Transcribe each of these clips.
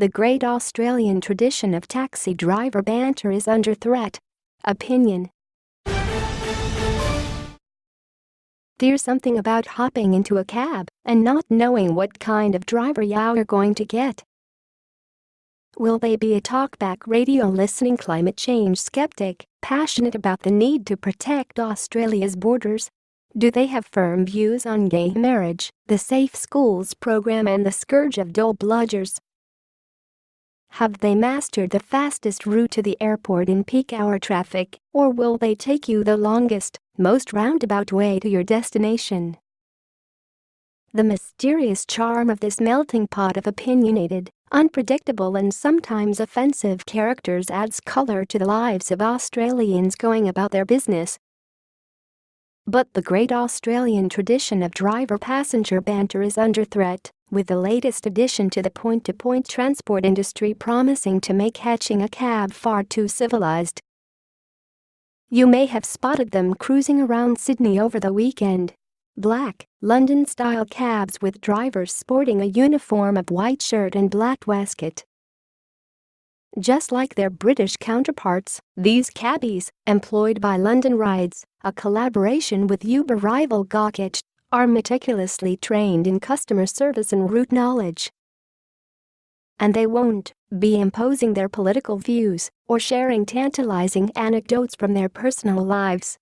The great Australian tradition of taxi driver banter is under threat. Opinion. There's something about hopping into a cab and not knowing what kind of driver you're going to get. Will they be a talkback radio-listening climate change skeptic, passionate about the need to protect Australia's borders? Do they have firm views on gay marriage, the Safe Schools program and the scourge of dole bludgers? Have they mastered the fastest route to the airport in peak hour traffic, or will they take you the longest, most roundabout way to your destination? The mysterious charm of this melting pot of opinionated, unpredictable and sometimes offensive characters adds color to the lives of Australians going about their business. But the great Australian tradition of driver-passenger banter is under threat, with the latest addition to the point-to-point transport industry promising to make hitching a cab far too civilized. You may have spotted them cruising around Sydney over the weekend. Black, London-style cabs with drivers sporting a uniform of white shirt and black waistcoat. Just like their British counterparts, these cabbies, employed by London Rides, a collaboration with Uber rival Gawkitch, are meticulously trained in customer service and route knowledge. And they won't be imposing their political views or sharing tantalizing anecdotes from their personal lives.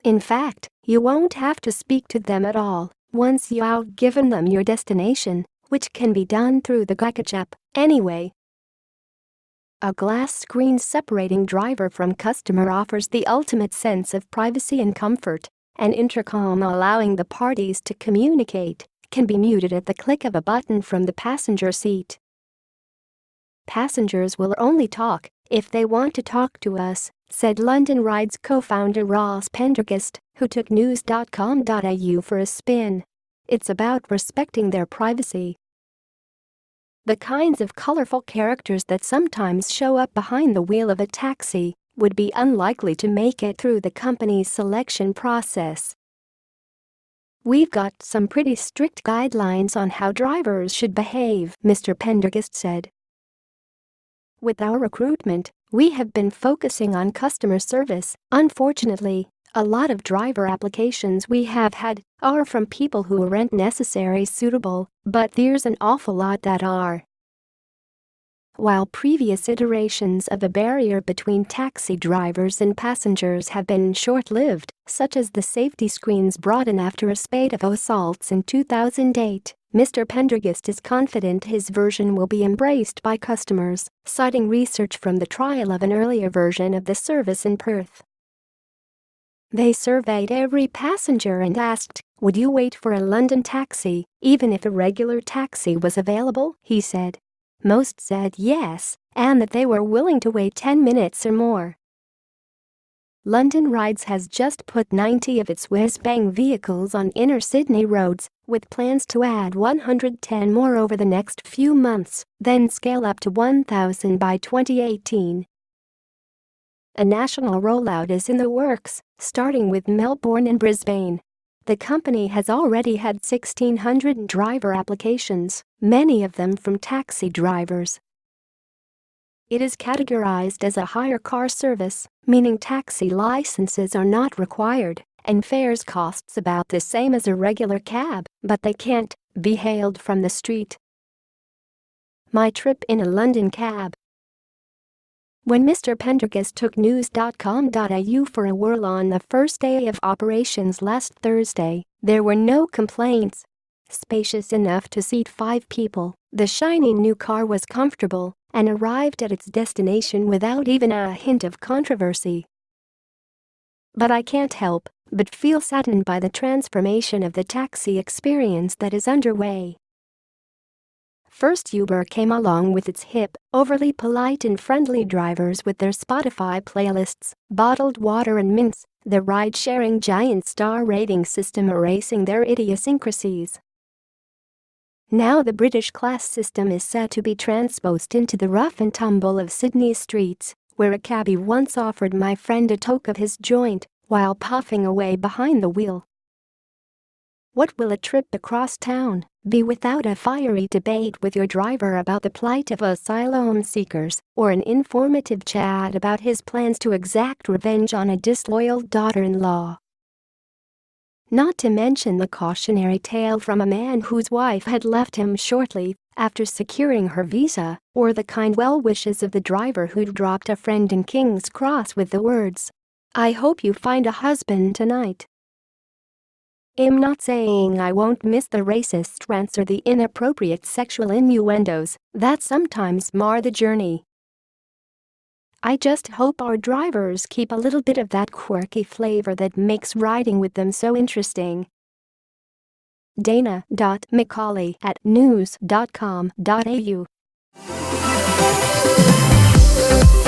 In fact, you won't have to speak to them at all once you've given them your destination, which can be done through the Gawkitch app, anyway. A glass screen separating driver from customer offers the ultimate sense of privacy and comfort. An intercom allowing the parties to communicate can be muted at the click of a button from the passenger seat. Passengers will only talk if they want to talk to us, said London Rides co-founder Ross Pendergast, who took news.com.au for a spin. It's about respecting their privacy. The kinds of colorful characters that sometimes show up behind the wheel of a taxi would be unlikely to make it through the company's selection process. We've got some pretty strict guidelines on how drivers should behave, Mr. Pendergast said. With our recruitment, we have been focusing on customer service. Unfortunately, a lot of driver applications we have had are from people who aren't necessarily suitable, but there's an awful lot that are. While previous iterations of the barrier between taxi drivers and passengers have been short-lived, such as the safety screens brought in after a spate of assaults in 2008, Mr. Pendergast is confident his version will be embraced by customers, citing research from the trial of an earlier version of the service in Perth. They surveyed every passenger and asked, "Would you wait for a London taxi, even if a regular taxi was available?" he said. Most said yes, and that they were willing to wait 10 minutes or more. London Rides has just put 90 of its whiz-bang vehicles on inner Sydney roads, with plans to add 110 more over the next few months, then scale up to 1,000 by 2018. A national rollout is in the works, starting with Melbourne and Brisbane. The company has already had 1,600 driver applications, many of them from taxi drivers. It is categorized as a hire car service, meaning taxi licenses are not required, and fares costs about the same as a regular cab, but they can't be hailed from the street. My trip in a London cab. When Mr. Pendergast took news.com.au for a whirl on the first day of operations last Thursday, there were no complaints. Spacious enough to seat 5 people, the shiny new car was comfortable and arrived at its destination without even a hint of controversy. But I can't help but feel saddened by the transformation of the taxi experience that is underway. First, Uber came along with its hip, overly polite and friendly drivers with their Spotify playlists, bottled water and mints, the ride-sharing giant star rating system erasing their idiosyncrasies. Now the British class system is set to be transposed into the rough and tumble of Sydney's streets, where a cabbie once offered my friend a toke of his joint while puffing away behind the wheel. What will a trip across town be without a fiery debate with your driver about the plight of asylum seekers or an informative chat about his plans to exact revenge on a disloyal daughter-in-law? Not to mention the cautionary tale from a man whose wife had left him shortly after securing her visa, or the kind well wishes of the driver who'd dropped a friend in King's Cross with the words, "I hope you find a husband tonight." I'm not saying I won't miss the racist rants or the inappropriate sexual innuendos that sometimes mar the journey. I just hope our drivers keep a little bit of that quirky flavor that makes riding with them so interesting. Dana.Macaulay@news.com.au